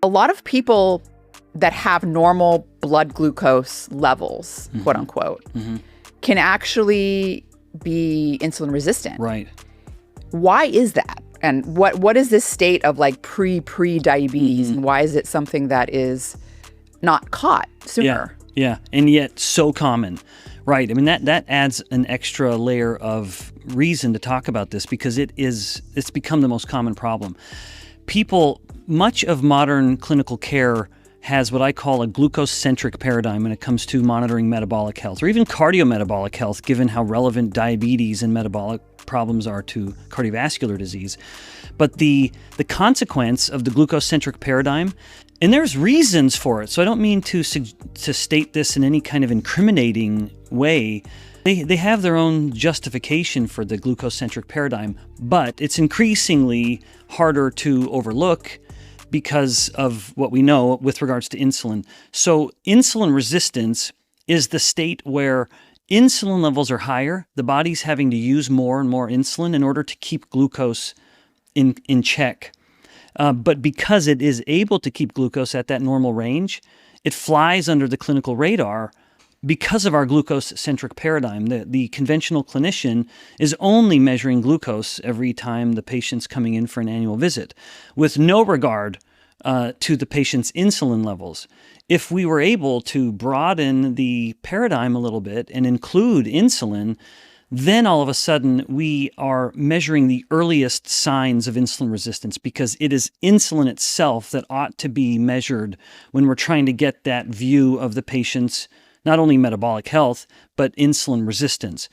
A lot of people that have normal blood glucose levels, quote unquote, can actually be insulin resistant. Right. Why is that? And what is this state of like pre-diabetes, and why is it something that is not caught sooner? Yeah, and yet so common. Right. I mean, that adds an extra layer of reason to talk about this, because it's become the most common problem. Much of modern clinical care has what I call a glucose-centric paradigm when it comes to monitoring metabolic health, or even cardiometabolic health, given how relevant diabetes and metabolic problems are to cardiovascular disease. But the consequence of the glucose-centric paradigm, and there's reasons for it, so I don't mean to state this in any kind of incriminating way. They have their own justification for the glucose-centric paradigm, but it's increasingly harder to overlook because of what we know with regards to insulin. So insulin resistance is the state where insulin levels are higher, the body's having to use more and more insulin in order to keep glucose in check. But because it is able to keep glucose at that normal range, it flies under the clinical radar because of our glucose-centric paradigm. The conventional clinician is only measuring glucose every time the patient's coming in for an annual visit, with no regard to the patient's insulin levels. If we were able to broaden the paradigm a little bit and include insulin, then all of a sudden we are measuring the earliest signs of insulin resistance, because it is insulin itself that ought to be measured when we're trying to get that view of the patient's not only metabolic health, but insulin resistance.